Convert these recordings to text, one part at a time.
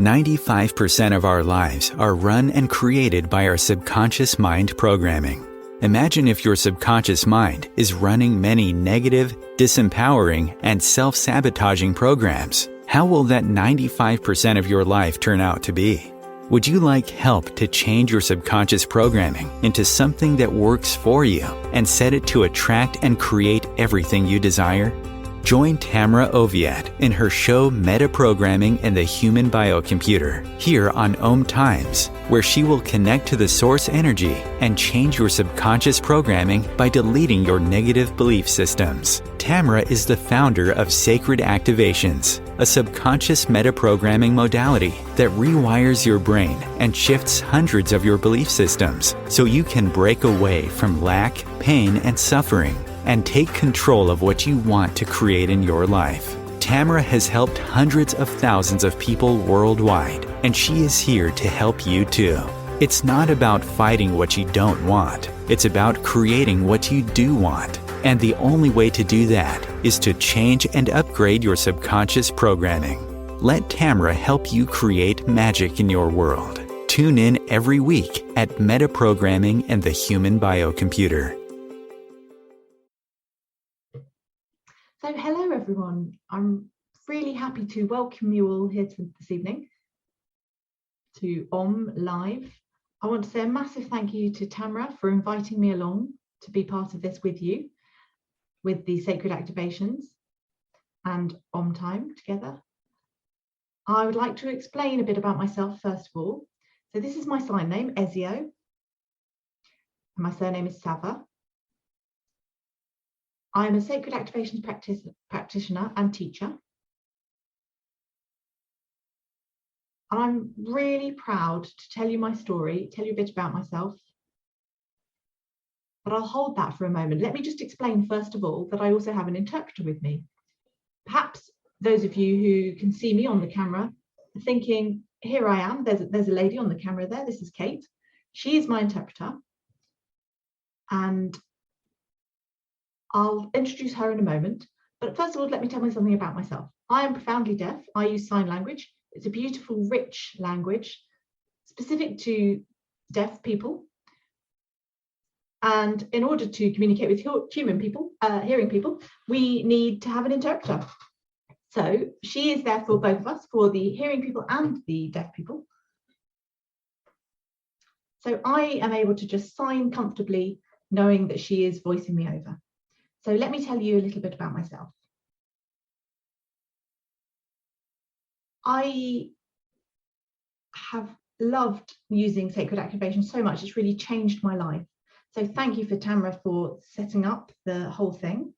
95% of our lives are run and created by our subconscious mind programming. Imagine if your subconscious mind is running many negative, disempowering, and self-sabotaging programs. How will that 95% of your life turn out to be? Would you like help to change your subconscious programming into something that works for you and set it to attract and create everything you desire? Join Tamra Oviatt in her show Metaprogramming and the Human Biocomputer here on OMTimes, where she will connect to the source energy and change your subconscious programming by deleting your negative belief systems. Tamra is the founder of Sacred Activations, a subconscious metaprogramming modality that rewires your brain and shifts hundreds of your belief systems so you can break away from lack, pain, and suffering and take control of what you want to create in your life. Tamra has helped hundreds of thousands of people worldwide, and she is here to help you too. It's not about fighting what you don't want. It's about creating what you do want. And the only way to do that is to change and upgrade your subconscious programming. Let Tamra help you create magic in your world. Tune in every week at Metaprogramming and the Human Biocomputer. So hello everyone, I'm really happy to welcome you all here this evening to OM Live. I want to say a massive thank you to Tamra for inviting me along to be part of this with you, with the Sacred Activations and OMTime together. I would like to explain a bit about myself first of all. So this is my sign name, Ezio, and my surname is Savva. I'm a Sacred Activations practitioner and teacher. And I'm really proud to tell you my story, tell you a bit about myself. But I'll hold that for a moment. Let me just explain, first of all, that I also have an interpreter with me. Perhaps those of you who can see me on the camera are thinking, here I am, there's a lady on the camera there, this is Kate. She is my interpreter. And I'll introduce her in a moment, but first of all, let me tell you something about myself. I am profoundly deaf. I use sign language. It's a beautiful, rich language specific to deaf people. And in order to communicate with hearing people, we need to have an interpreter. So she is there for both of us, for the hearing people and the deaf people. So I am able to just sign comfortably, knowing that she is voicing me over. So let me tell you a little bit about myself. I have loved using Sacred Activation so much, it's really changed my life. So thank you for Tamra for setting up the whole thing,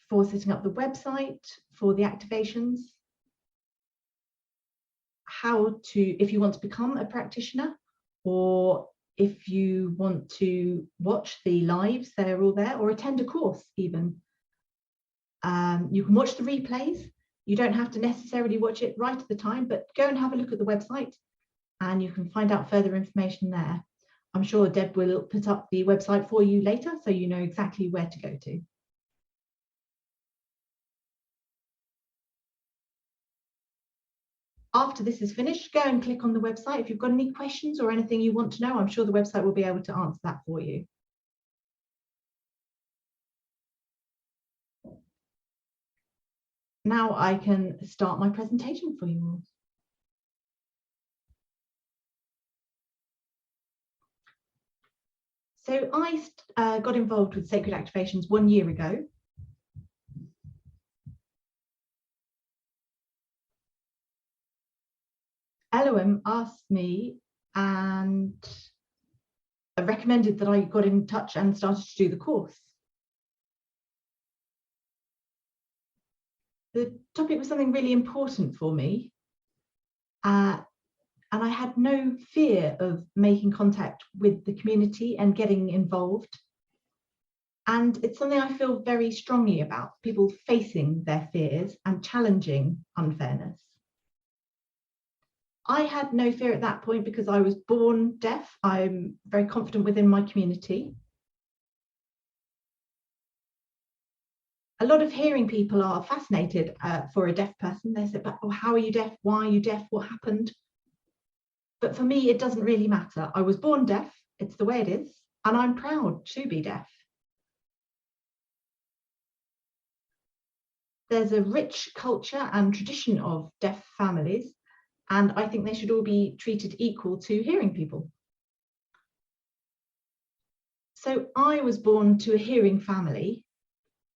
for setting up the website, for the activations, how to, if you want to become a practitioner, or if you want to watch the lives, they're all there, or attend a course even. You can watch the replays. You don't have to necessarily watch it right at the time, but go and have a look at the website and you can find out further information there. I'm sure Deb will put up the website for you later, so you know exactly where to go to. After this is finished, go and click on the website. If you've got any questions or anything you want to know, I'm sure the website will be able to answer that for you. Now I can start my presentation for you all. So I got involved with Sacred Activations 1 year ago. LOM asked me and recommended that I got in touch and started to do the course. The topic was something really important for me, and I had no fear of making contact with the community and getting involved. And it's something I feel very strongly about, people facing their fears and challenging unfairness. I had no fear at that point because I was born deaf. I'm very confident within my community. A lot of hearing people are fascinated for a deaf person. They say, oh, how are you deaf? Why are you deaf? What happened? But for me, it doesn't really matter. I was born deaf. It's the way it is. And I'm proud to be deaf. There's a rich culture and tradition of deaf families, and I think they should all be treated equal to hearing people. So I was born to a hearing family,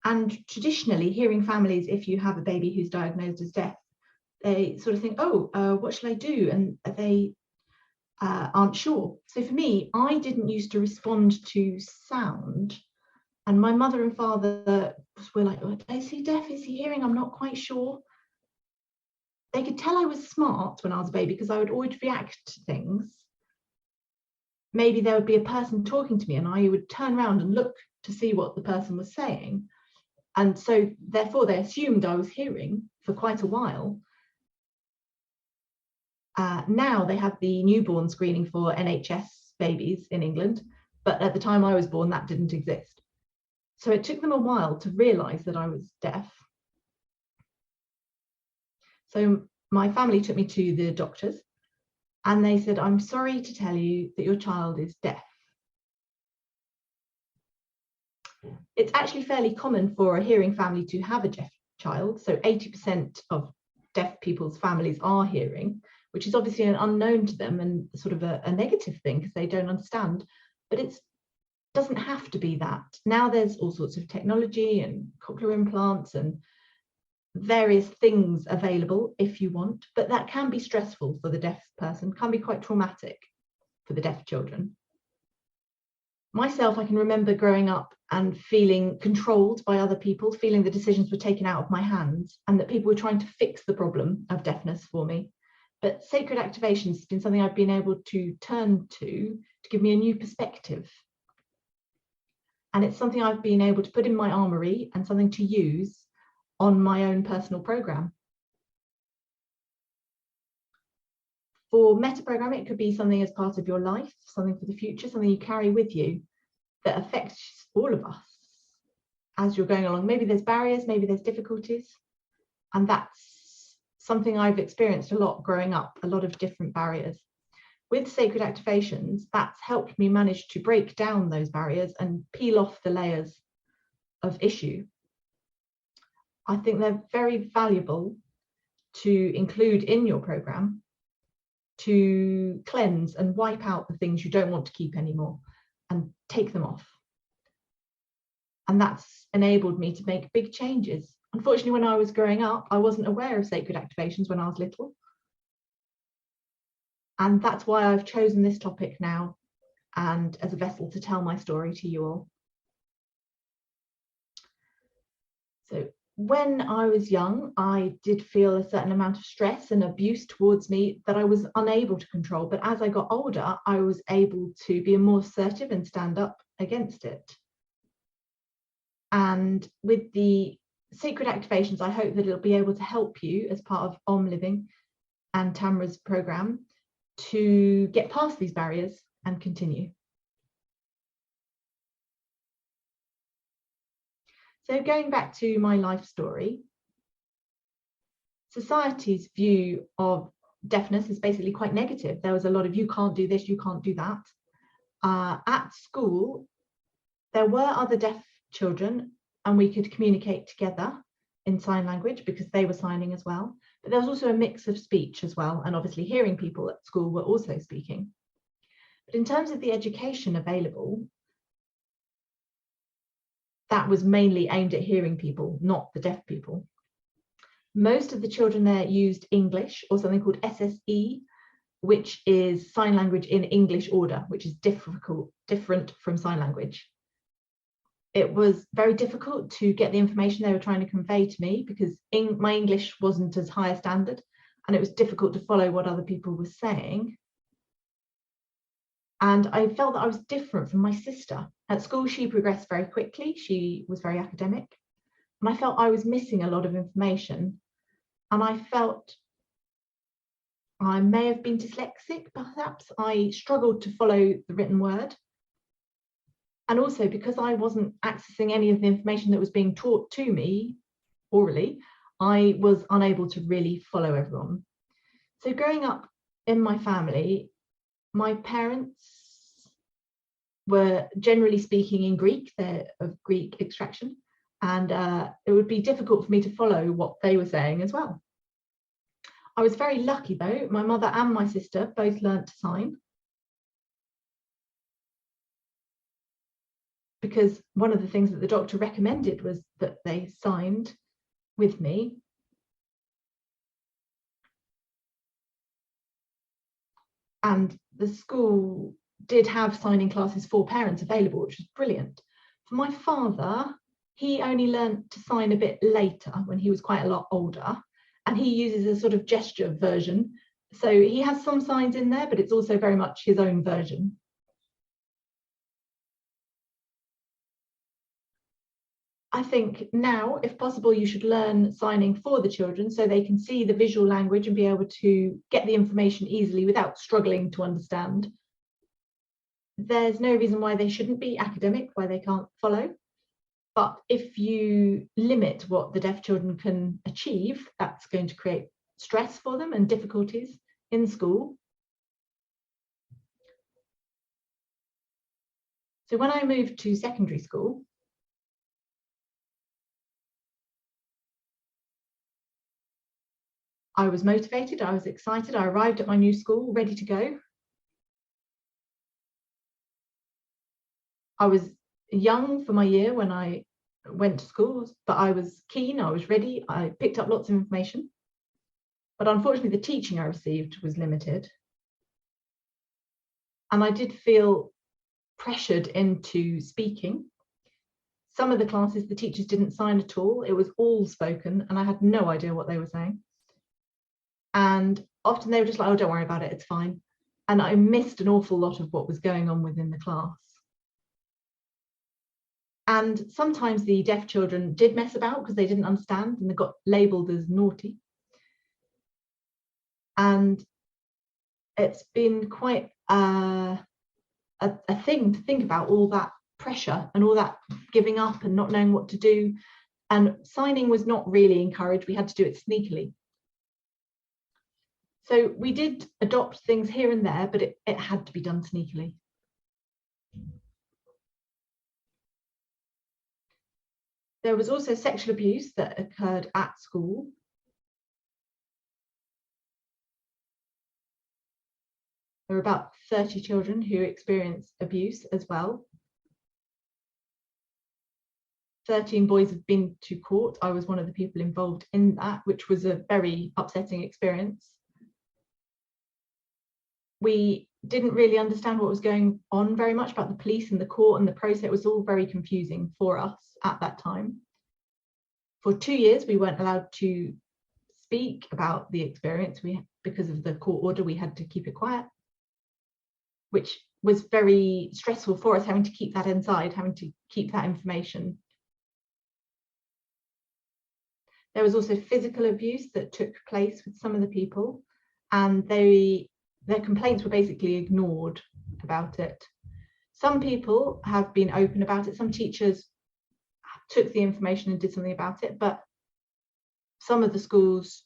and traditionally hearing families, if you have a baby who's diagnosed as deaf, they sort of think, oh, what shall I do? And they aren't sure. So for me, I didn't used to respond to sound. And my mother and father were like, oh, is he deaf? Is he hearing? I'm not quite sure. They could tell I was smart when I was a baby because I would always react to things. Maybe there would be a person talking to me and I would turn around and look to see what the person was saying. And so therefore they assumed I was hearing for quite a while. Now they have the newborn screening for NHS babies in England, but at the time I was born, that didn't exist. So it took them a while to realize that I was deaf. So my family took me to the doctors and they said, I'm sorry to tell you that your child is deaf. It's actually fairly common for a hearing family to have a deaf child. So 80% of deaf people's families are hearing, which is obviously an unknown to them and sort of a negative thing because they don't understand. But it doesn't have to be that. Now there's all sorts of technology and cochlear implants and various things available if you want, but that can be stressful for the deaf person, can be quite traumatic for the deaf children. Myself, I can remember growing up and feeling controlled by other people, feeling the decisions were taken out of my hands and that people were trying to fix the problem of deafness for me. But sacred activations has been something I've been able to turn to give me a new perspective. And it's something I've been able to put in my armory and something to use on my own personal program. For metaprogramming, it could be something as part of your life, something for the future, something you carry with you that affects all of us as you're going along. Maybe there's barriers, maybe there's difficulties. And that's something I've experienced a lot growing up, a lot of different barriers. With sacred activations, that's helped me manage to break down those barriers and peel off the layers of issue. I think they're very valuable to include in your program to cleanse and wipe out the things you don't want to keep anymore and take them off. And that's enabled me to make big changes. Unfortunately, when I was growing up, I wasn't aware of sacred activations when I was little. And that's why I've chosen this topic now and as a vessel to tell my story to you all. So when I was young, I did feel a certain amount of stress and abuse towards me that I was unable to control. But as I got older, I was able to be more assertive and stand up against it. And with the sacred activations, I hope that it'll be able to help you as part of Om Living and Tamra's program to get past these barriers and continue. So going back to my life story, society's view of deafness is basically quite negative. There was a lot of you can't do this, you can't do that. At school, there were other deaf children and we could communicate together in sign language because they were signing as well. But there was also a mix of speech as well. And obviously hearing people at school were also speaking. But in terms of the education available, that was mainly aimed at hearing people, not the deaf people. Most of the children there used English or something called SSE, which is sign language in English order, which is different from sign language. It was very difficult to get the information they were trying to convey to me because my English wasn't as high a standard and it was difficult to follow what other people were saying. And I felt that I was different from my sister. At school, she progressed very quickly. She was very academic. And I felt I was missing a lot of information. And I felt I may have been dyslexic, perhaps. I struggled to follow the written word. And also because I wasn't accessing any of the information that was being taught to me orally, I was unable to really follow everyone. So growing up in my family, my parents were generally speaking in Greek, they're of Greek extraction, and it would be difficult for me to follow what they were saying as well. I was very lucky though, my mother and my sister both learnt to sign, because one of the things that the doctor recommended was that they signed with me. And the school did have signing classes for parents available, which was brilliant. For my father, he only learned to sign a bit later when he was quite a lot older, and he uses a sort of gesture version. So he has some signs in there, but it's also very much his own version. I think now, if possible, you should learn signing for the children so they can see the visual language and be able to get the information easily without struggling to understand. There's no reason why they shouldn't be academic, why they can't follow. But if you limit what the deaf children can achieve, that's going to create stress for them and difficulties in school. So when I moved to secondary school, I was motivated, I was excited, I arrived at my new school ready to go. I was young for my year when I went to school, but I was keen, I was ready, I picked up lots of information. But unfortunately, the teaching I received was limited. And I did feel pressured into speaking. Some of the classes, the teachers didn't sign at all. It was all spoken, and I had no idea what they were saying. And often they were just like, oh, don't worry about it, it's fine. And I missed an awful lot of what was going on within the class. And sometimes the deaf children did mess about because they didn't understand and they got labelled as naughty. And it's been quite a thing to think about, all that pressure and all that giving up and not knowing what to do. And signing was not really encouraged. We had to do it sneakily. So we did adopt things here and there, but it had to be done sneakily. There was also sexual abuse that occurred at school. There were about 30 children who experienced abuse as well. 13 boys have been to court. I was one of the people involved in that, which was a very upsetting experience. We didn't really understand what was going on very much about the police and the court and the process. It was all very confusing for us at that time. For 2 years, we weren't allowed to speak about the experience. Because of the court order, we had to keep it quiet, which was very stressful for us, having to keep that inside, having to keep that information. There was also physical abuse that took place with some of the people, and their complaints were basically ignored about it. Some people have been open about it. Some teachers took the information and did something about it, but some of the schools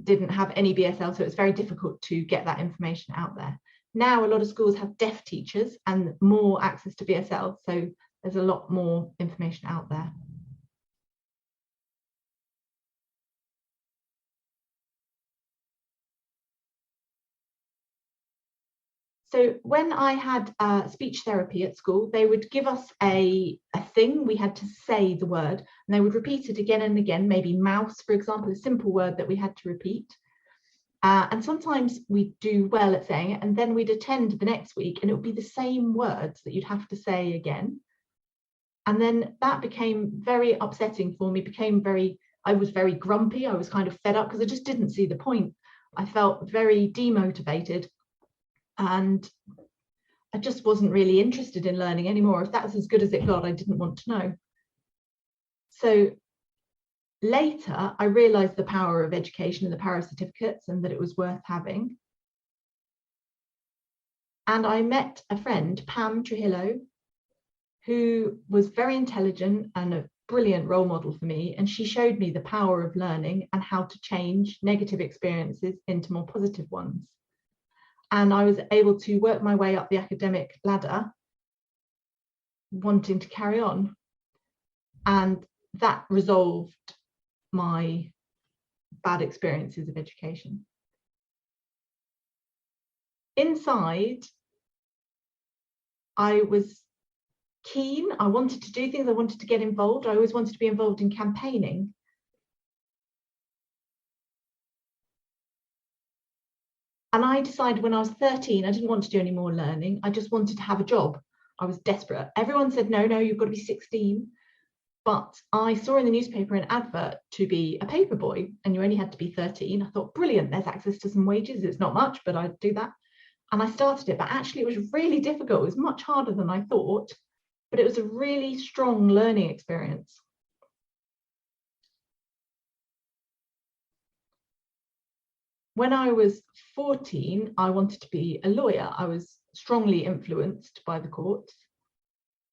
didn't have any BSL, so it's very difficult to get that information out there. Now a lot of schools have deaf teachers and more access to BSL, so there's a lot more information out there. So when I had speech therapy at school, they would give us a thing, we had to say the word, and they would repeat it again and again, maybe mouse, for example, a simple word that we had to repeat. And sometimes we'd do well at saying it, and then we'd attend the next week and it would be the same words that you'd have to say again. And then that became very upsetting for me, I was very grumpy, I was kind of fed up because I just didn't see the point. I felt very demotivated. And I just wasn't really interested in learning anymore. If that's as good as it got, I didn't want to know. So later, I realized the power of education and the power of certificates and that it was worth having. And I met a friend, Pam Trujillo, who was very intelligent and a brilliant role model for me. And she showed me the power of learning and how to change negative experiences into more positive ones. And I was able to work my way up the academic ladder, wanting to carry on. And that resolved my bad experiences of education. Inside, I was keen. I wanted to do things. I wanted to get involved. I always wanted to be involved in campaigning. And I decided when I was 13, I didn't want to do any more learning. I just wanted to have a job. I was desperate. Everyone said, no, you've got to be 16. But I saw in the newspaper an advert to be a paper boy, and you only had to be 13. I thought, brilliant, there's access to some wages. It's not much, but I'd do that. And I started it, but actually it was really difficult. It was much harder than I thought, but it was a really strong learning experience. When I was 14, I wanted to be a lawyer. I was strongly influenced by the courts.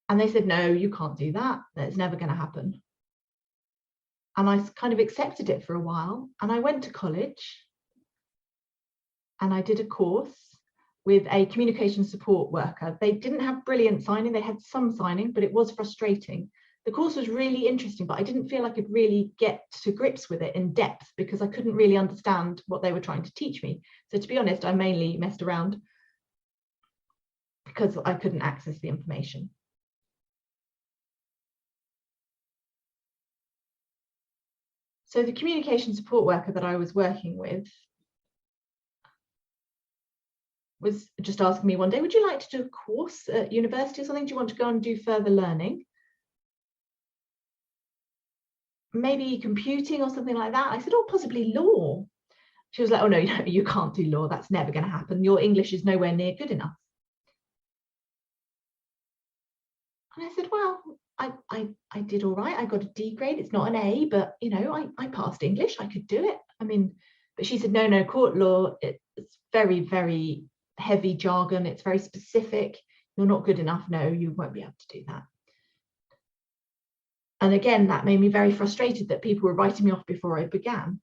And they said, no, you can't do that. That's never going to happen. And I kind of accepted it for a while. And I went to college and I did a course with a communication support worker. They didn't have brilliant signing. They had some signing, but it was frustrating. The course was really interesting, but I didn't feel I could really get to grips with it in depth because I couldn't really understand what they were trying to teach me. So to be honest, I mainly messed around because I couldn't access the information. So the communication support worker that I was working with was just asking me one day, would you like to do a course at university or something? Do you want to go and do further learning? Maybe computing or something like that. I said, oh, possibly law. She was like, oh, no, you can't do law. That's never going to happen. Your English is nowhere near good enough. And I said, well, I did all right. I got a D grade. It's not an A, but, I passed English. I could do it. I mean, but she said, no, court law, it's very, very heavy jargon. It's very specific. You're not good enough. No, you won't be able to do that. And again, that made me very frustrated that people were writing me off before I began.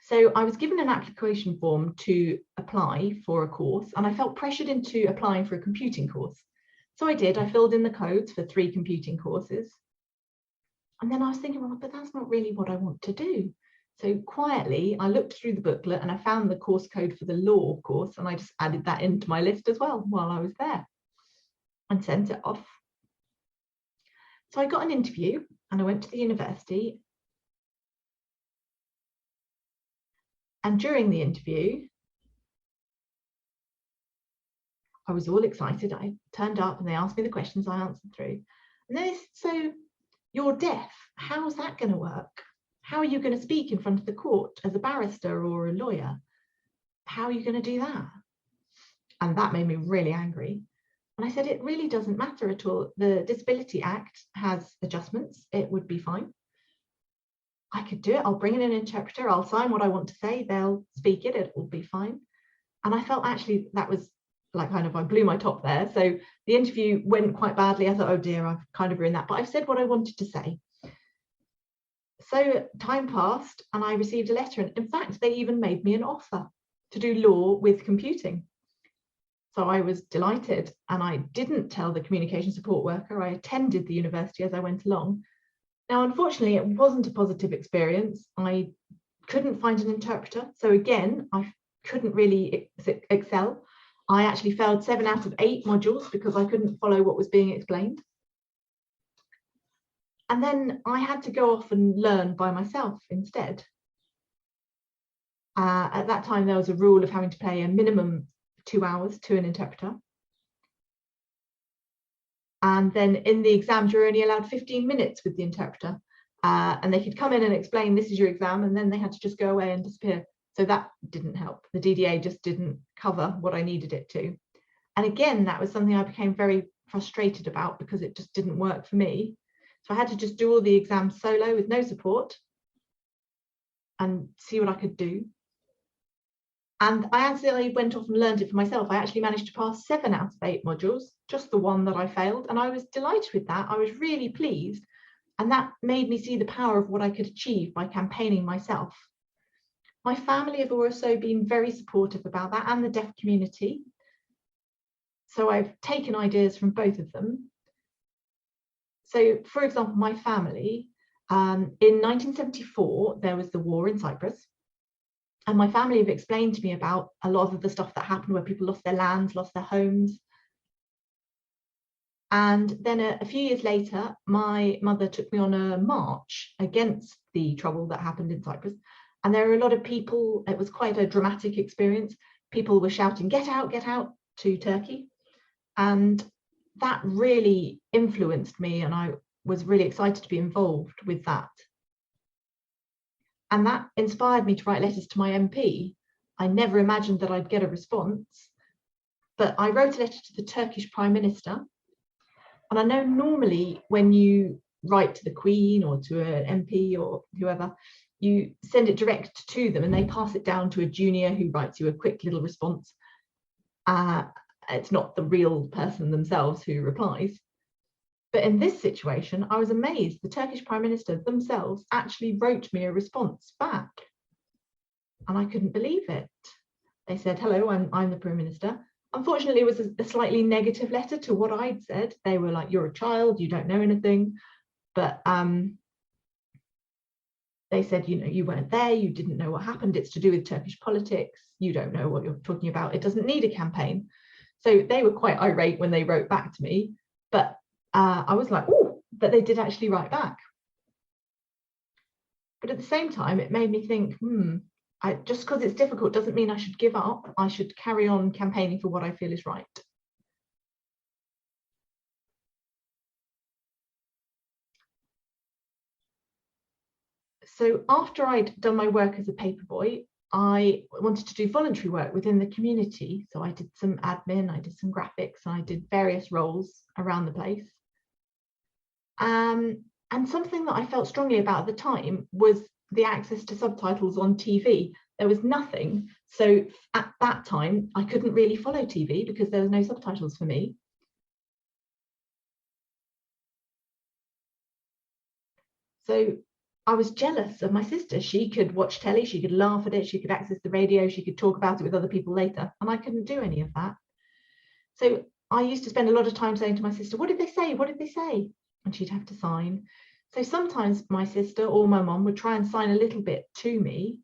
So I was given an application form to apply for a course, and I felt pressured into applying for a computing course. So I did. I filled in the codes for 3 computing courses. And then I was thinking, well, but that's not really what I want to do. So quietly, I looked through the booklet and I found the course code for the law course, and I just added that into my list as well while I was there and sent it off. So I got an interview and I went to the university. And during the interview, I was all excited. I turned up and they asked me the questions, I answered through. And they said, so you're deaf. How's that going to work? How are you going to speak in front of the court as a barrister or a lawyer? How are you going to do that? And that made me really angry. And I said, it really doesn't matter at all. The Disability Act has adjustments. It would be fine. I could do it. I'll bring in an interpreter. I'll sign what I want to say. They'll speak it. It will be fine. And I felt actually that was like kind of, I blew my top there. So the interview went quite badly. I thought, oh dear, I've kind of ruined that. But I've said what I wanted to say. So time passed and I received a letter. And in fact, they even made me an offer to do law with computing. So I was delighted, and I didn't tell the communication support worker. I attended the university as I went along. Now, unfortunately, it wasn't a positive experience. I couldn't find an interpreter. So again, I couldn't really excel. I actually failed 7 out of 8 modules because I couldn't follow what was being explained. And then I had to go off and learn by myself instead. At that time, there was a rule of having to pay a minimum 2 hours to an interpreter. And then in the exams, you're only allowed 15 minutes with the interpreter. And they could come in and explain, this is your exam, and then they had to just go away and disappear. So that didn't help. The DDA just didn't cover what I needed it to. And again, that was something I became very frustrated about because it just didn't work for me. So I had to just do all the exams solo with no support and see what I could do. And as I went off and learned it for myself, I actually managed to pass 7 out of 8 modules, just the one that I failed. And I was delighted with that. I was really pleased. And that made me see the power of what I could achieve by campaigning myself. My family have also been very supportive about that, and the deaf community. So I've taken ideas from both of them. So, for example, my family, in 1974, there was the war in Cyprus. And my family have explained to me about a lot of the stuff that happened where people lost their lands, lost their homes. And then a few years later, my mother took me on a march against the trouble that happened in Cyprus. And there were a lot of people, it was quite a dramatic experience. People were shouting, get out to Turkey. And that really influenced me, and I was really excited to be involved with that. And that inspired me to write letters to my MP. I never imagined that I'd get a response, but I wrote a letter to the Turkish Prime Minister. And I know normally when you write to the Queen or to an MP or whoever, you send it direct to them and they pass it down to a junior who writes you a quick little response. It's not the real person themselves who replies. But in this situation, I was amazed. The Turkish Prime Minister themselves actually wrote me a response back. And I couldn't believe it. They said, hello, I'm the Prime Minister. Unfortunately, it was a slightly negative letter to what I'd said. They were like, you're a child, you don't know anything. But they said, you weren't there, you didn't know what happened. It's to do with Turkish politics. You don't know what you're talking about. It doesn't need a campaign. So they were quite irate when they wrote back to me. But I was like, oh, but they did actually write back. But at the same time, it made me think, just because it's difficult doesn't mean I should give up. I should carry on campaigning for what I feel is right. So after I'd done my work as a paperboy, I wanted to do voluntary work within the community. So I did some admin, I did some graphics, and I did various roles around the place. And something that I felt strongly about at the time was the access to subtitles on TV. There was nothing. So at that time, I couldn't really follow TV because there was no subtitles for me. So I was jealous of my sister. She could watch telly, she could laugh at it, she could access the radio, she could talk about it with other people later, and I couldn't do any of that. So I used to spend a lot of time saying to my sister, what did they say? What did they say? And she'd have to sign. So sometimes my sister or my mom would try and sign a little bit to me,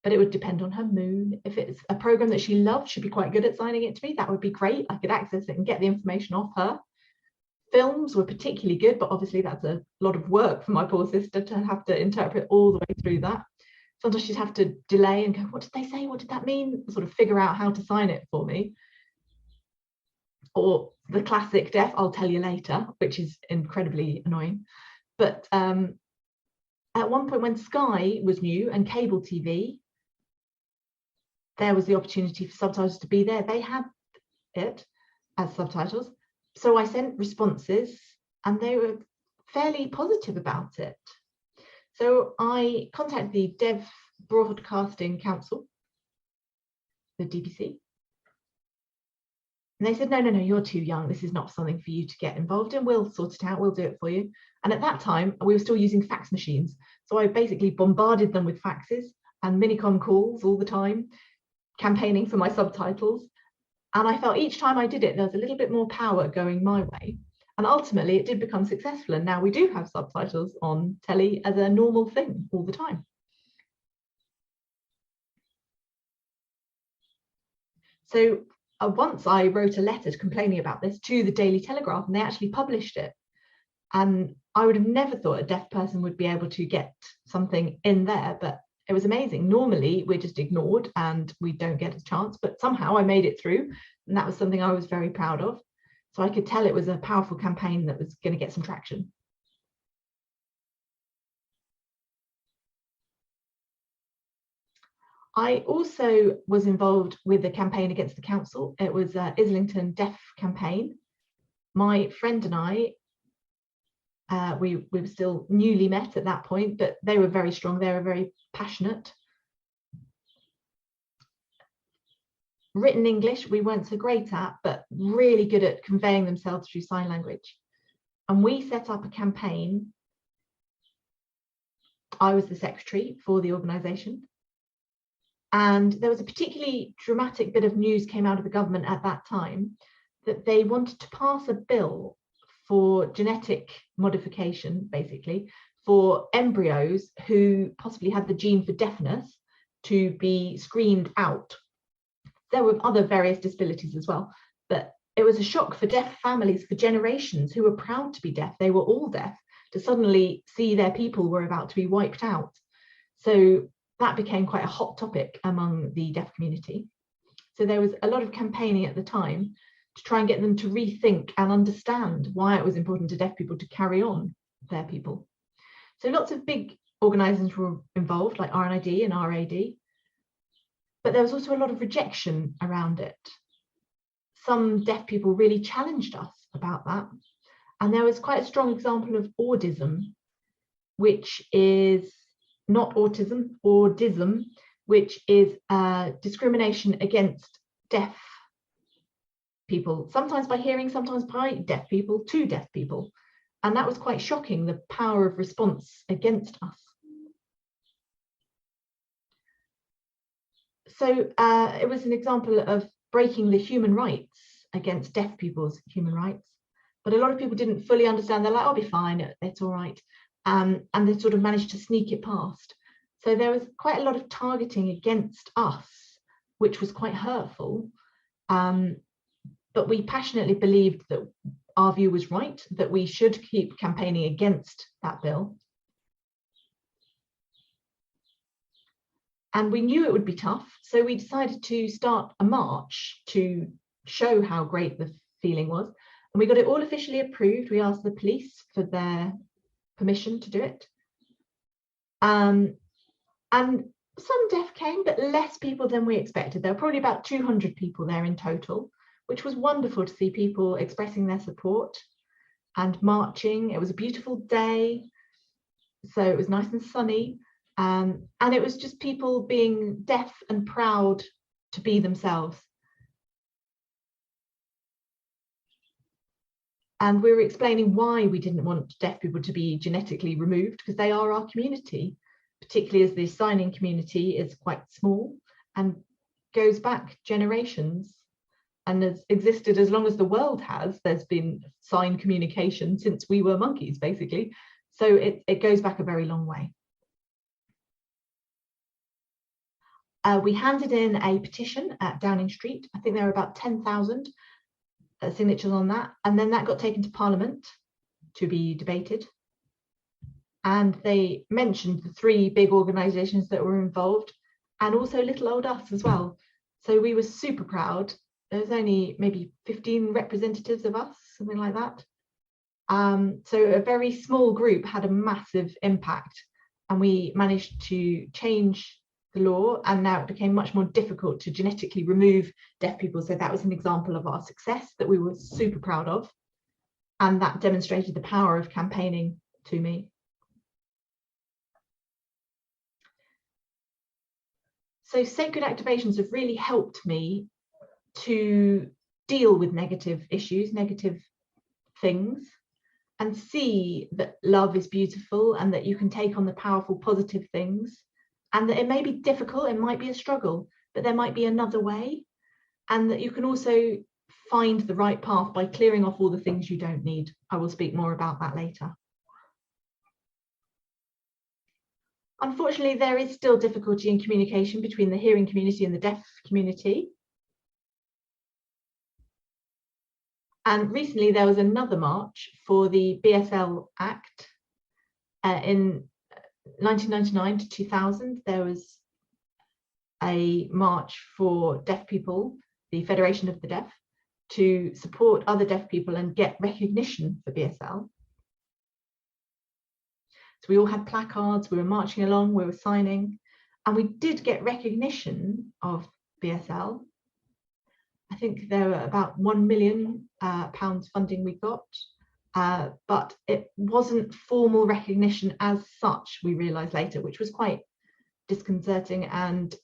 but it would depend on her mood. If it's a program that she loved, she'd be quite good at signing it to me. That would be great. I could access it and get the information off her. Films were particularly good, but obviously that's a lot of work for my poor sister to have to interpret all the way through that. Sometimes she'd have to delay and go, what did they say? What did that mean? Sort of figure out how to sign it for me. Or the classic deaf, I'll tell you later, which is incredibly annoying. But at one point when Sky was new and cable TV, there was the opportunity for subtitles to be there. They had it as subtitles. So I sent responses and they were fairly positive about it. So I contacted the Deaf Broadcasting Council, the DBC. And they said, no, you're too young. This is not something for you to get involved in. We'll sort it out. We'll do it for you. And at that time, we were still using fax machines. So I basically bombarded them with faxes and minicom calls all the time, campaigning for my subtitles. And I felt each time I did it, there was a little bit more power going my way. And ultimately, it did become successful. And now we do have subtitles on telly as a normal thing all the time. So once I wrote a letter complaining about this to the Daily Telegraph, and they actually published it. And I would have never thought a deaf person would be able to get something in there, but it was amazing. Normally, we're just ignored and we don't get a chance, but somehow I made it through. And that was something I was very proud of. So I could tell it was a powerful campaign that was going to get some traction. I also was involved with a campaign against the council. It was Islington Deaf campaign. My friend and I, we were still newly met at that point, but they were very strong. They were very passionate. written English we weren't so great at, but really good at conveying themselves through sign language. And we set up a campaign. I was the secretary for the organisation. And there was a particularly dramatic bit of news came out of the government at that time that they wanted to pass a bill for genetic modification, basically, for embryos who possibly had the gene for deafness to be screened out. There were other various disabilities as well, but it was a shock for deaf families for generations who were proud to be deaf. They were all deaf, to suddenly see their people were about to be wiped out. So that became quite a hot topic among the deaf community. So there was a lot of campaigning at the time to try and get them to rethink and understand why it was important to deaf people to carry on their people. So lots of big organisations were involved, like RNID and RAD, but there was also a lot of rejection around it. Some deaf people really challenged us about that. And there was quite a strong example of audism, which is not autism, audism, which is discrimination against deaf people, sometimes by hearing, sometimes by deaf people to deaf people. And that was quite shocking, the power of response against us. So it was an example of breaking the human rights against deaf people's human rights. But a lot of people didn't fully understand. They're like, I'll be fine, it's all right. And they sort of managed to sneak it past. So there was quite a lot of targeting against us, which was quite hurtful. But we passionately believed that our view was right, that we should keep campaigning against that bill. And we knew it would be tough, so we decided to start a march to show how great the feeling was. And we got it all officially approved. We asked the police for their permission to do it. And some deaf came, but less people than we expected. There were probably about 200 people there in total, which was wonderful to see people expressing their support and marching. It was a beautiful day, so it was nice and sunny. And it was just people being deaf and proud to be themselves. And we were explaining why we didn't want deaf people to be genetically removed, because they are our community, particularly as the signing community is quite small and goes back generations and has existed as long as the world has. There's been sign communication since we were monkeys, basically. So it goes back a very long way. We handed in a petition at Downing Street. I think there were about 10,000 signatures on that. And then that got taken to Parliament to be debated. And they mentioned the 3 big organisations that were involved, and also little old us as well. So we were super proud. There was only maybe 15 representatives of us, something like that. So a very small group had a massive impact, and we managed to change the law, and now it became much more difficult to genetically remove deaf people. So that was an example of our success that we were super proud of, and that demonstrated the power of campaigning to me. So sacred activations have really helped me to deal with negative issues, negative things, and see that love is beautiful and that you can take on the powerful positive things, and that it may be difficult, it might be a struggle, but there might be another way, and that you can also find the right path by clearing off all the things you don't need. I will speak more about that later. Unfortunately, there is still difficulty in communication between the hearing community and the deaf community. And recently there was another march for the BSL Act. In 1999 to 2000, there was a march for deaf people, the Federation of the Deaf, to support other deaf people and get recognition for BSL. So we all had placards, we were marching along, we were signing, and we did get recognition of BSL. I think there were about £1 million funding we got, but it wasn't formal recognition as such, we realised later, which was quite disconcerting, and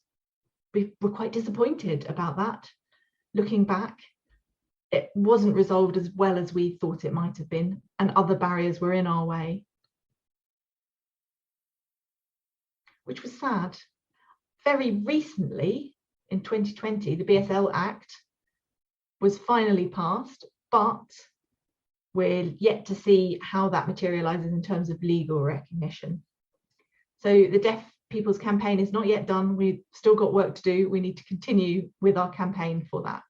we were quite disappointed about that. looking back, it wasn't resolved as well as we thought it might have been, and other barriers were in our way, which was sad. Very recently, in 2020, the BSL Act was finally passed, but we're yet to see how that materialises in terms of legal recognition. So the Deaf People's Campaign is not yet done. We've still got work to do. We need to continue with our campaign for that.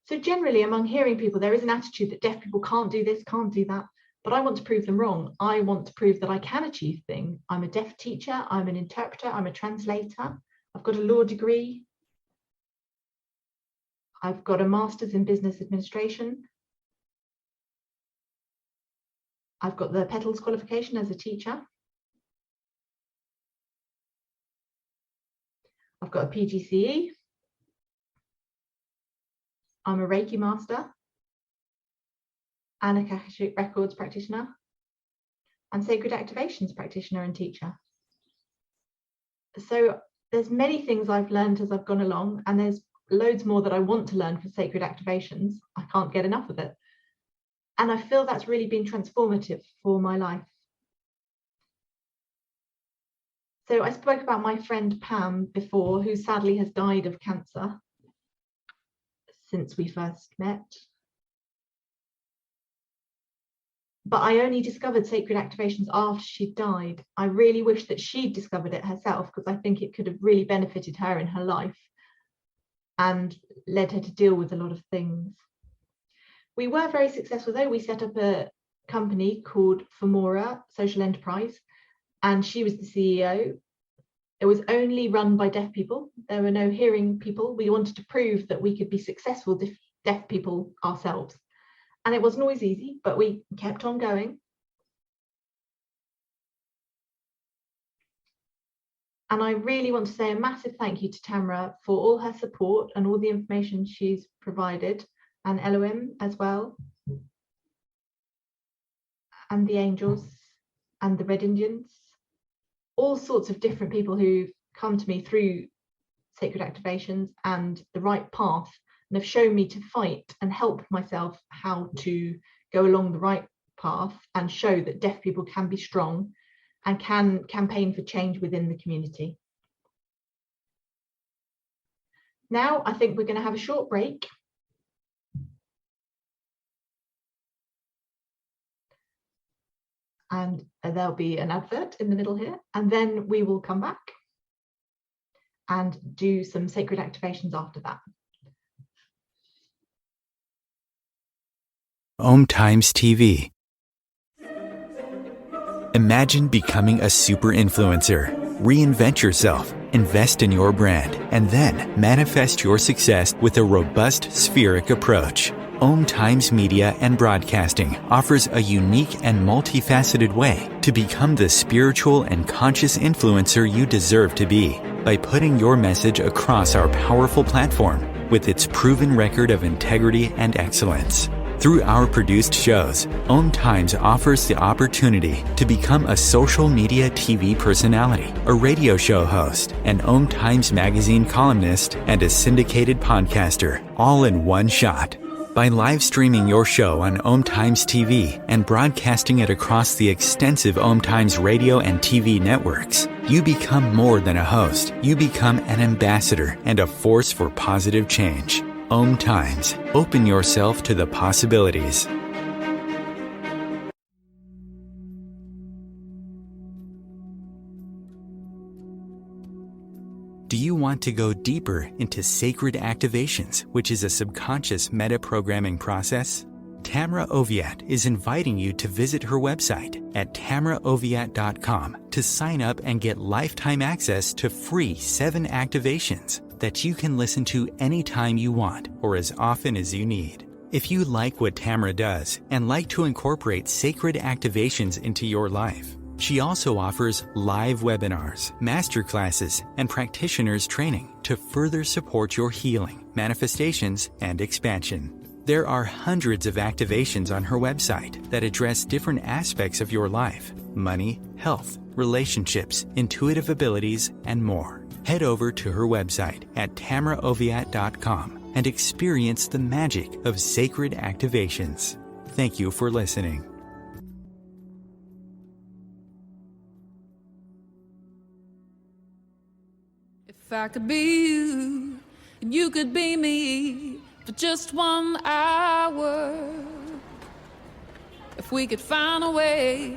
So generally among hearing people, there is an attitude that deaf people can't do this, can't do that, but I want to prove them wrong. I want to prove that I can achieve things. I'm a deaf teacher, I'm an interpreter, I'm a translator, I've got a law degree, I've got a master's in business administration, I've got the Petals qualification as a teacher, I've got a PGCE, I'm a Reiki master and a Akashic Records practitioner and Sacred Activations practitioner and teacher. So there's many things I've learned as I've gone along, and there's loads more that I want to learn for Sacred Activations. I can't get enough of it. And I feel that's really been transformative for my life. So I spoke about my friend Pam before, who sadly has died of cancer since we first met. But I only discovered Sacred Activations after she died. I really wish that she'd discovered it herself, because I think it could have really benefited her in her life and led her to deal with a lot of things. We were very successful though. We set up a company called Femora Social Enterprise, and she was the CEO. It was only run by deaf people. There were no hearing people. We wanted to prove that we could be successful deaf people ourselves. And it wasn't always easy, but we kept on going. And I really want to say a massive thank you to Tamra for all her support and all the information she's provided, and Elohim as well, and the angels and the Red Indians. All sorts of different people who've come to me through Sacred Activations and the right path, and have shown me to fight and help myself how to go along the right path and show that deaf people can be strong and can campaign for change within the community. Now I think we're going to have a short break. And there'll be an advert in the middle here, and then we will come back and do some Sacred Activations after that. OMTimes TV. Imagine becoming a super influencer. Reinvent yourself, invest in your brand, and then manifest your success with a robust spheric approach. OMTimes Media and Broadcasting offers a unique and multifaceted way to become the spiritual and conscious influencer you deserve to be by putting your message across our powerful platform with its proven record of integrity and excellence. Through our produced shows, OMTimes offers the opportunity to become a social media TV personality, a radio show host, an OMTimes magazine columnist, and a syndicated podcaster, all in one shot. By live streaming your show on OMTimes TV and broadcasting it across the extensive OMTimes radio and TV networks, you become more than a host. You become an ambassador and a force for positive change. OMTimes. Open yourself to the possibilities. Do you want to go deeper into Sacred Activations, which is a subconscious meta-programming process? Tamra Oviatt is inviting you to visit her website at tamraoviatt.com to sign up and get lifetime access to free 7 activations that you can listen to anytime you want or as often as you need. If you like what Tamra does and like to incorporate Sacred Activations into your life, she also offers live webinars, masterclasses, and practitioners training to further support your healing, manifestations, and expansion. There are hundreds of activations on her website that address different aspects of your life: money, health, relationships, intuitive abilities, and more. Head over to her website at tamraoviatt.com and experience the magic of sacred activations. Thank you for listening. If I could be you, and you could be me for just 1 hour. If we could find a way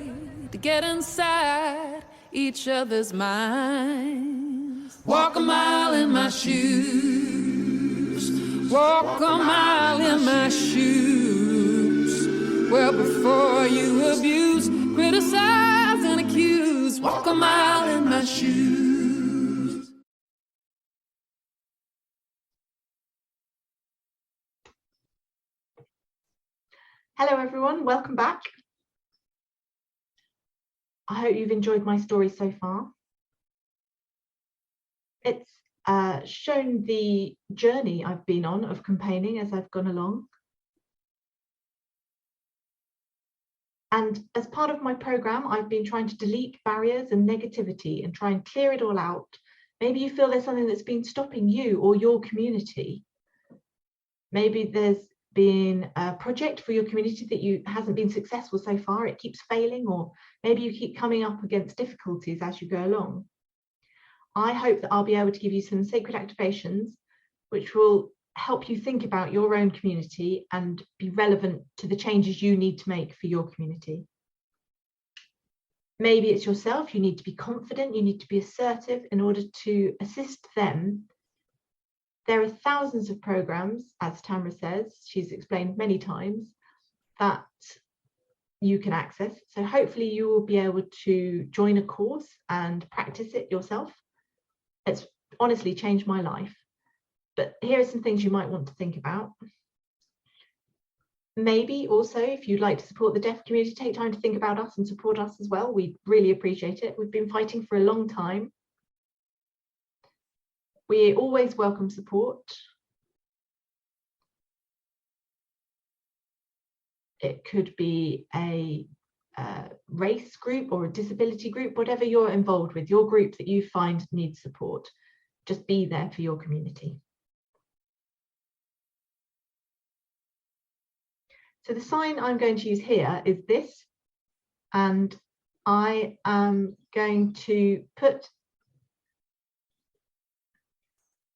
to get inside each other's minds. Walk a mile in my shoes. Walk a mile in my shoes. Well, before you abuse, criticize, and accuse. Walk a mile in my shoes. Hello everyone, welcome back. I hope you've enjoyed my story so far. It's shown the journey I've been on of campaigning as I've gone along. And as part of my program, I've been trying to delete barriers and negativity and try and clear it all out. Maybe you feel there's something that's been stopping you or your community. Maybe there's been a project for your community that hasn't been successful so far, it keeps failing, or maybe you keep coming up against difficulties as you go along. I hope that I'll be able to give you some sacred activations which will help you think about your own community and be relevant to the changes you need to make for your community. Maybe it's yourself, you need to be confident, you need to be assertive in order to assist them. There are thousands of programs, as Tamra says, she's explained many times, that you can access. So hopefully you will be able to join a course and practice it yourself. It's honestly changed my life. But here are some things you might want to think about. Maybe also, if you'd like to support the deaf community, take time to think about us and support us as well. We'd really appreciate it. We've been fighting for a long time. We always welcome support. It could be a race group or a disability group, whatever you're involved with, your group that you find needs support. Just be there for your community. So the sign I'm going to use here is this, and I am going to put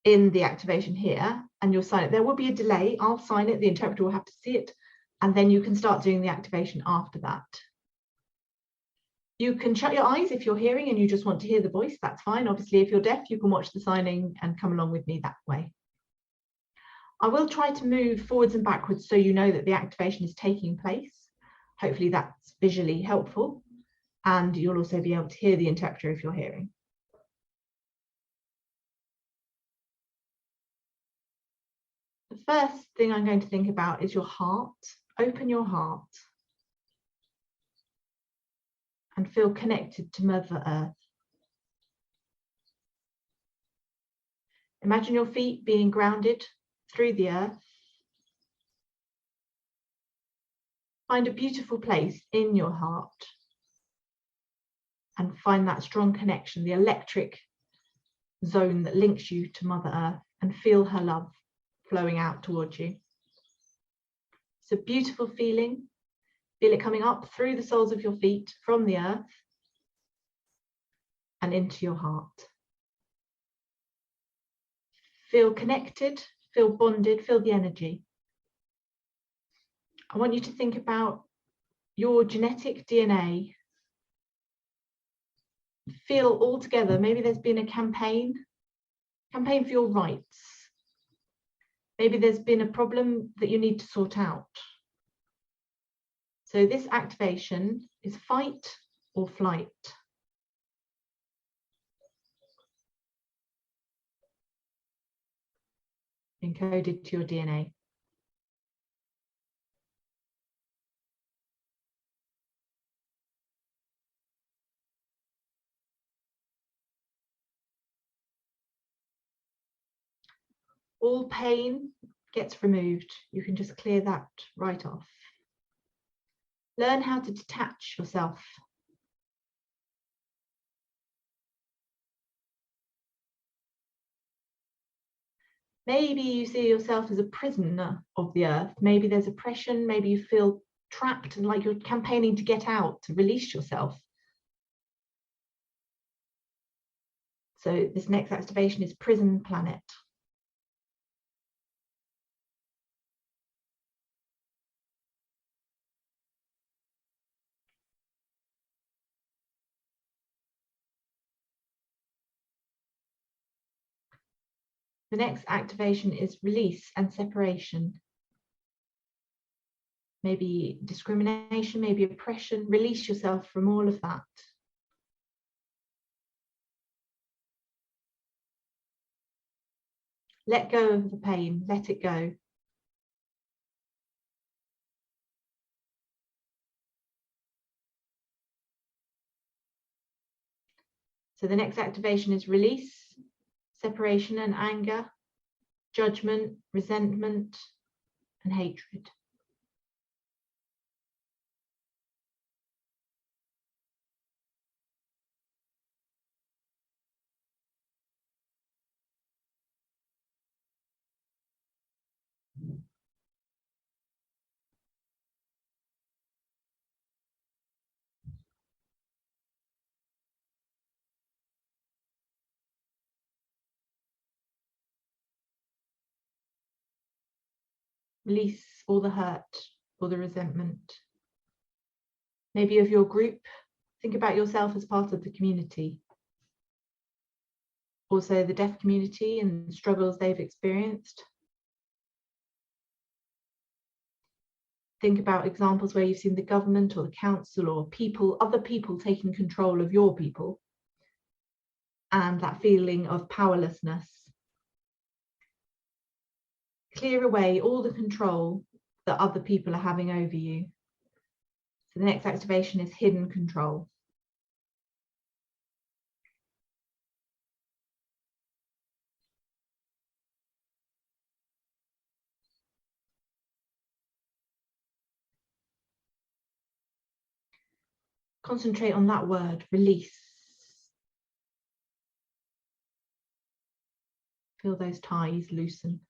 in the activation here, and you'll sign it. There will be a delay. I'll sign it, the interpreter will have to see it, and then you can start doing the activation after that. You can shut your eyes if you're hearing and you just want to hear the voice, that's fine. Obviously, if you're deaf, you can watch the signing and come along with me that way. I will try to move forwards and backwards so you know that the activation is taking place. Hopefully that's visually helpful, and you'll also be able to hear the interpreter if you're hearing. The first thing I'm going to think about is your heart. Open your heart and feel connected to Mother Earth. Imagine your feet being grounded through the earth. Find a beautiful place in your heart and find that strong connection, the electric zone that links you to Mother Earth, and feel her love flowing out towards you. It's a beautiful feeling. Feel it coming up through the soles of your feet from the earth and into your heart. Feel connected, feel bonded, feel the energy. I want you to think about your genetic DNA. Feel all together. Maybe there's been a campaign for your rights. Maybe there's been a problem that you need to sort out. So this activation is fight or flight. Encoded to your DNA. All pain gets removed. You can just clear that right off. Learn how to detach yourself. Maybe you see yourself as a prisoner of the earth. Maybe there's oppression. Maybe you feel trapped and like you're campaigning to get out, to release yourself. So this next activation is prison planet. The next activation is release and separation. Maybe discrimination, maybe oppression. Release yourself from all of that. Let go of the pain, let it go. So the next activation is release, separation and anger, judgment, resentment, and hatred. Release all the hurt or the resentment. Maybe of your group. Think about yourself as part of the community. Also the deaf community and the struggles they've experienced. Think about examples where you've seen the government or the council or people, other people taking control of your people, and that feeling of powerlessness. Clear away all the control that other people are having over you. So the next activation is hidden control. Concentrate on that word, release. Feel those ties loosen.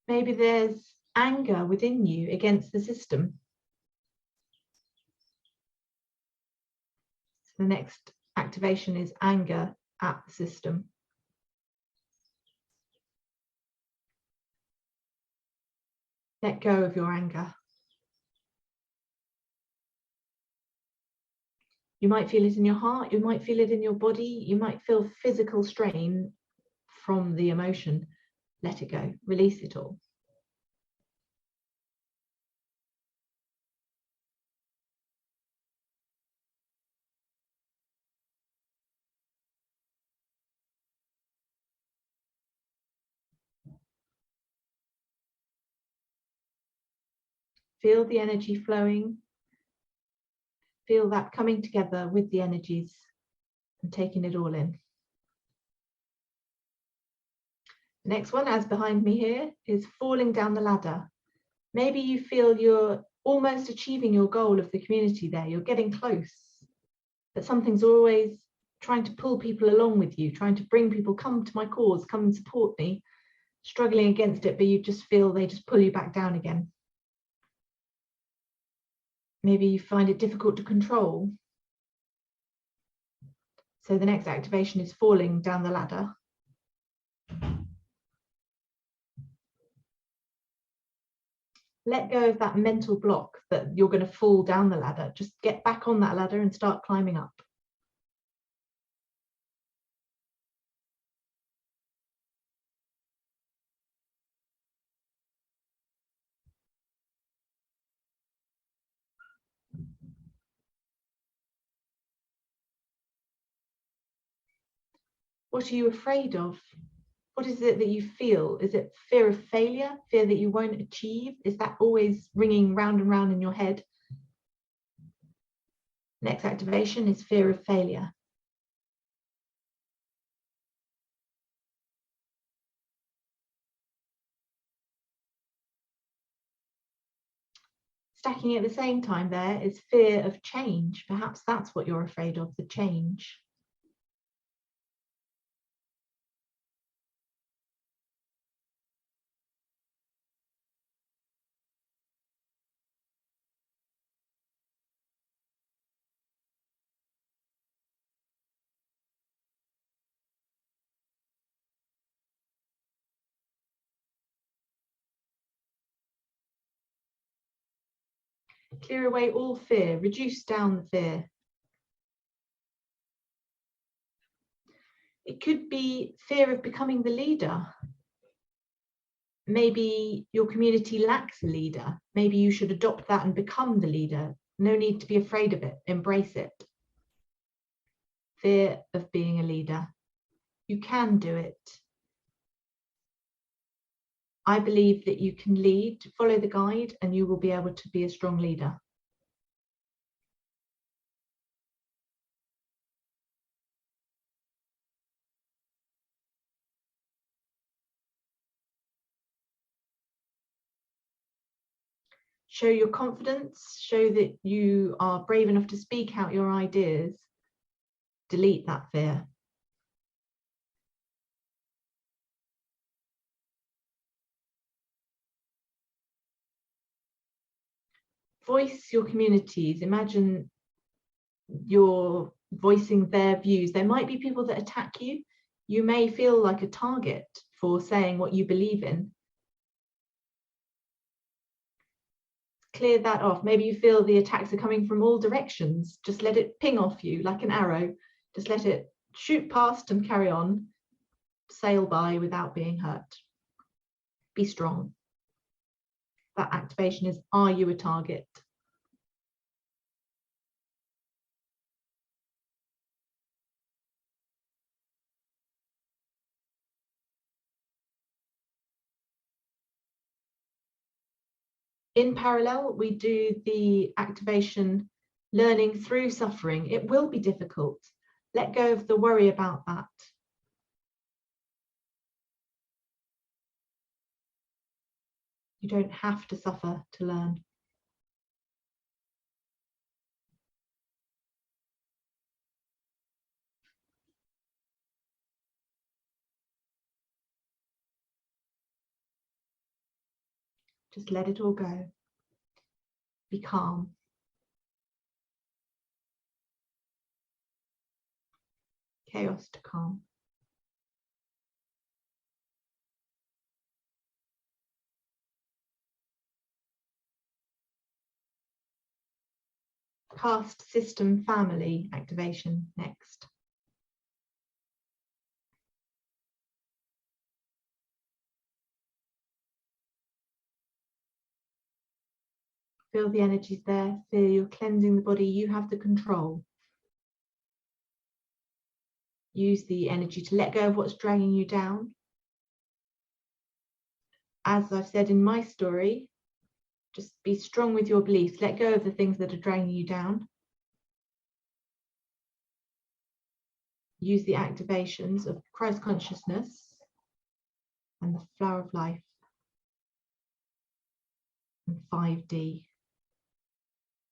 Maybe there's anger within you against the system. So the next activation is anger at the system. Let go of your anger. You might feel it in your heart, you might feel it in your body, you might feel physical strain from the emotion. Let it go, release it all. Feel the energy flowing. Feel that coming together with the energies and taking it all in. The next one, as behind me here, is falling down the ladder. Maybe you feel you're almost achieving your goal of the community there. You're getting close, but something's always trying to pull people along with you, trying to bring people, come to my cause, come and support me, struggling against it, but you just feel they just pull you back down again. Maybe you find it difficult to control. So the next activation is falling down the ladder. Let go of that mental block that you're going to fall down the ladder. Just get back on that ladder and start climbing up. What are you afraid of? What is it that you feel? Is it fear of failure? Fear that you won't achieve? Is that always ringing round and round in your head? Next activation is fear of failure. Stacking at the same time there is fear of change. Perhaps that's what you're afraid of, the change. Clear away all fear, reduce down the fear. It could be fear of becoming the leader. Maybe your community lacks a leader. Maybe you should adopt that and become the leader. No need to be afraid of it, embrace it. Fear of being a leader. You can do it. I believe that you can lead, follow the guide, and you will be able to be a strong leader. Show your confidence, show that you are brave enough to speak out your ideas. Delete that fear. Voice your communities. Imagine you're voicing their views. There might be people that attack you. You may feel like a target for saying what you believe in. Clear that off. Maybe you feel the attacks are coming from all directions. Just let it ping off you like an arrow. Just let it shoot past and carry on. Sail by without being hurt. Be strong. That activation is, are you a target? In parallel, we do the activation learning through suffering. It will be difficult. Let go of the worry about that. You don't have to suffer to learn. Just let it all go. Be calm. Chaos to calm. Caste system family activation next. Feel the energies there. Feel you're cleansing the body. You have the control. Use the energy to let go of what's dragging you down. As I've said in my story, just be strong with your beliefs. Let go of the things that are dragging you down. Use the activations of Christ consciousness and the flower of life and 5D,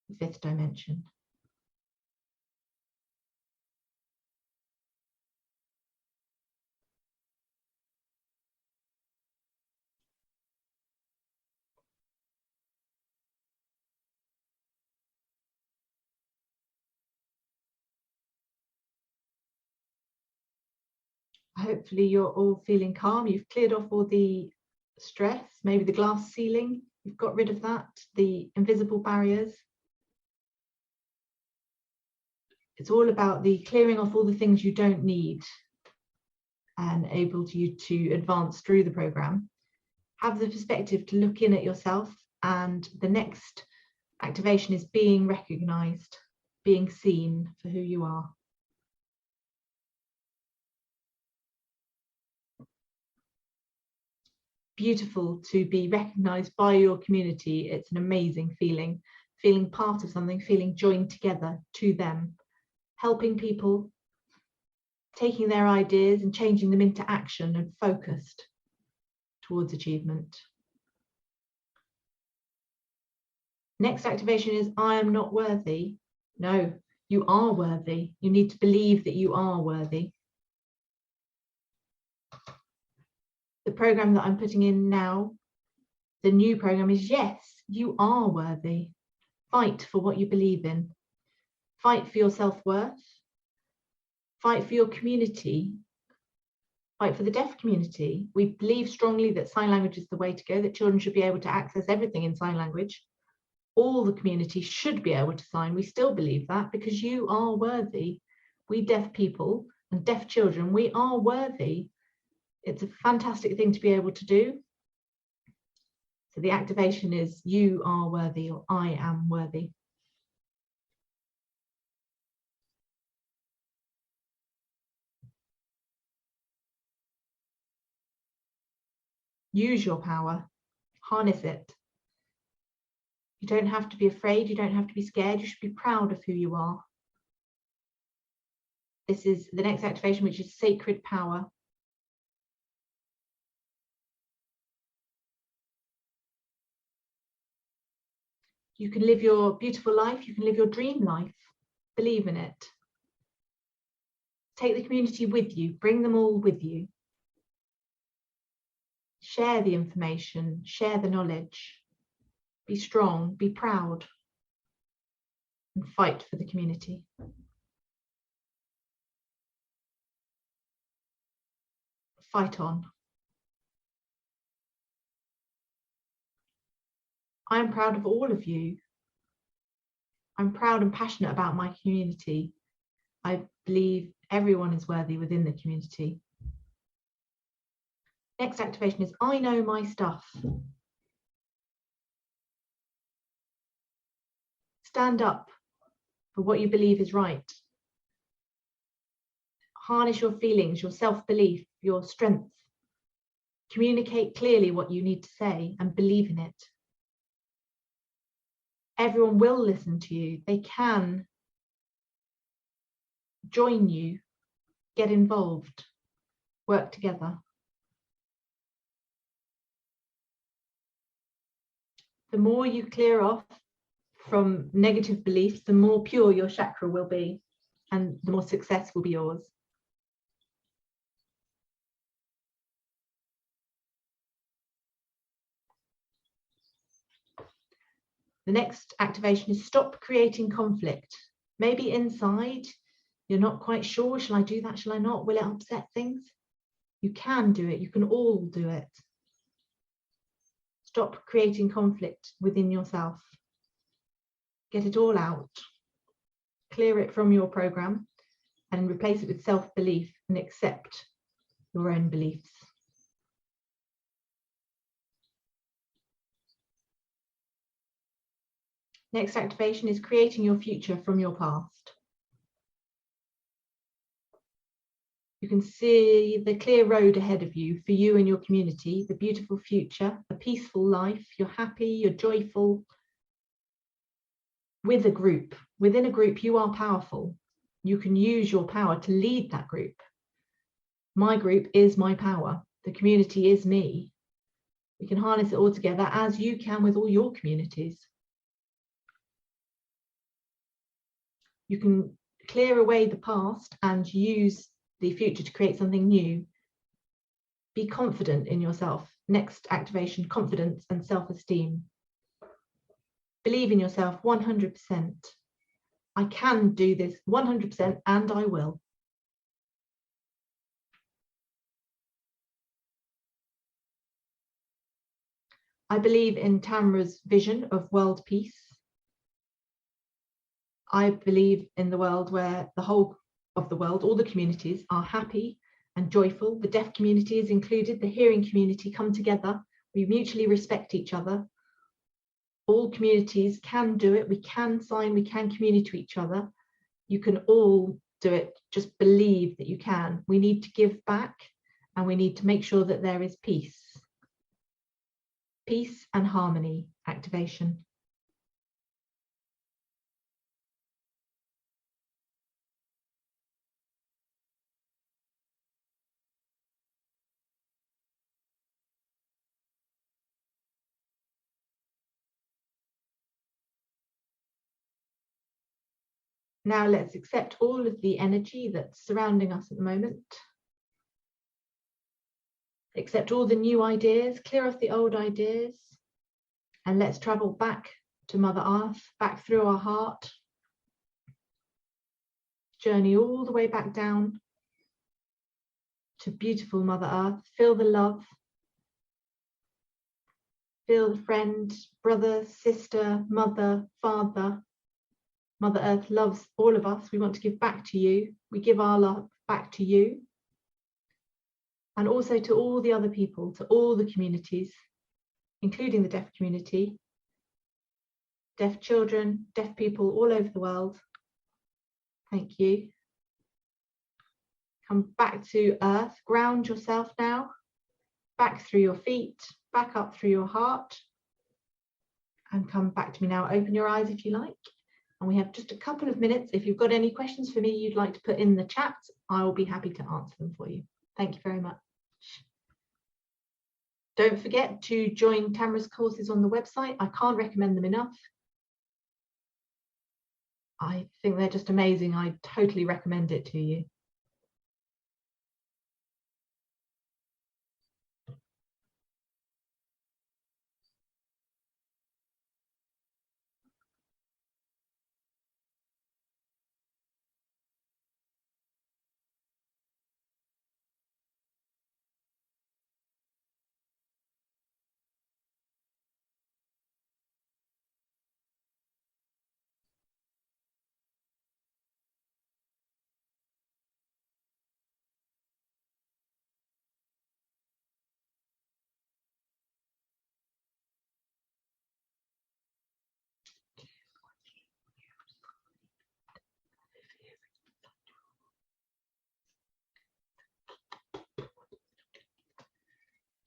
the fifth dimension. Hopefully you're all feeling calm. You've cleared off all the stress, maybe the glass ceiling. You've got rid of that, the invisible barriers. It's all about the clearing off all the things you don't need and able you to advance through the program. Have the perspective to look in at yourself, and the next activation is being recognized, being seen for who you are. Beautiful to be recognized by your community. It's an amazing feeling. feeling part of something, feeling joined together to them, helping people, taking their ideas and changing them into action and focused towards achievement. Next activation is I am not worthy. No, you are worthy. You need to believe that you are worthy. The program that I'm putting in now, the new program, is yes, you are worthy. Fight for what you believe in. Fight for your self-worth. Fight for your community. Fight for the deaf community. We believe strongly that sign language is the way to go, that children should be able to access everything in sign language. All the community should be able to sign. We still believe that because you are worthy. We deaf people and deaf children, we are worthy. It's a fantastic thing to be able to do. So the activation is you are worthy, or I am worthy. Use your power, harness it. You don't have to be afraid, you don't have to be scared, you should be proud of who you are. This is the next activation, which is sacred power. You can live your beautiful life, you can live your dream life. Believe in it. Take the community with you, bring them all with you. Share the information, share the knowledge. Be strong, be proud, and fight for the community. Fight on. I am proud of all of you. I'm proud and passionate about my community. I believe everyone is worthy within the community. Next activation is I know my stuff. Stand up for what you believe is right. Harness your feelings, your self-belief, your strength. Communicate clearly what you need to say and believe in it. Everyone will listen to you. They can join you, get involved, work together. The more you clear off from negative beliefs, the more pure your chakra will be, and the more success will be yours. The next activation is stop creating conflict. Maybe inside, you're not quite sure, shall I do that, shall I not? Will it upset things? You can do it, you can all do it. Stop creating conflict within yourself. Get it all out. Clear it from your program and replace it with self-belief and accept your own beliefs. Next activation is creating your future from your past. You can see the clear road ahead of you for you and your community, the beautiful future, a peaceful life. You're happy, you're joyful. With a group, within a group, you are powerful. You can use your power to lead that group. My group is my power. The community is me. We can harness it all together as you can with all your communities. You can clear away the past and use the future to create something new. Be confident in yourself. Next activation, confidence and self-esteem. Believe in yourself 100%. I can do this 100% and I will. I believe in Tamra's vision of world peace. I believe in the world where the whole of the world, all the communities are happy and joyful. The deaf community is included, the hearing community come together. We mutually respect each other. All communities can do it. We can sign, we can communicate to each other. You can all do it. Just believe that you can. We need to give back and we need to make sure that there is peace. Peace and harmony activation. Now let's accept all of the energy that's surrounding us at the moment. Accept all the new ideas, clear off the old ideas, and let's travel back to Mother Earth, back through our heart. Journey all the way back down to beautiful Mother Earth. Feel the love. Feel the friend, brother, sister, mother, father. Mother Earth loves all of us. We want to give back to you. We give our love back to you. And also to all the other people, to all the communities, including the deaf community, deaf children, deaf people all over the world. Thank you. Come back to Earth. Ground yourself now. Back through your feet, back up through your heart. And come back to me now. Open your eyes if you like. And we have just a couple of minutes. If you've got any questions for me you'd like to put in the chat, I will be happy to answer them for you. Thank you very much. Don't forget to join Tamra's courses on the website. I can't recommend them enough. I think they're just amazing. I totally recommend it to you.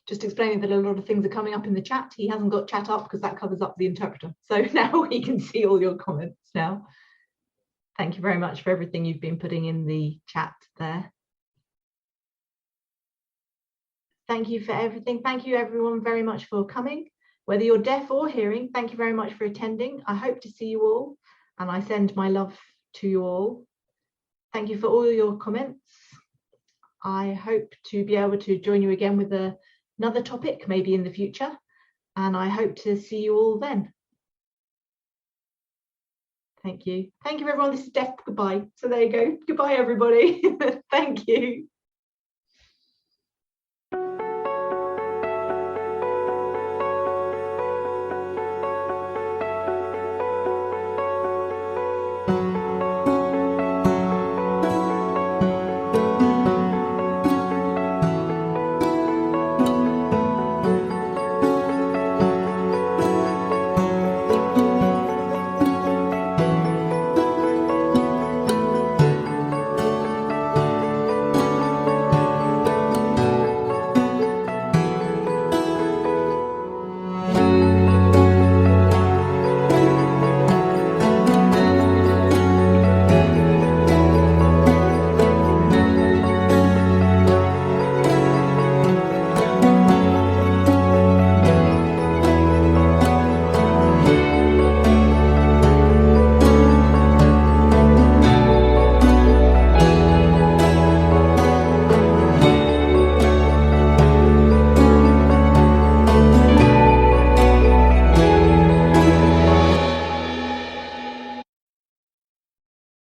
Just explaining that a lot of things are coming up in the chat. He hasn't got chat up because that covers up the interpreter. So now he can see all your comments now. Thank you very much for everything you've been putting in the chat there. Thank you for everything. Thank you everyone very much for coming. Whether you're deaf or hearing, thank you very much for attending. I hope to see you all and I send my love to you all. Thank you for all your comments. I hope to be able to join you again with another topic maybe in the future, and I hope to see you all then. Thank you. Thank you everyone. This is Deaf Goodbye. So there you go. Goodbye everybody. Thank you.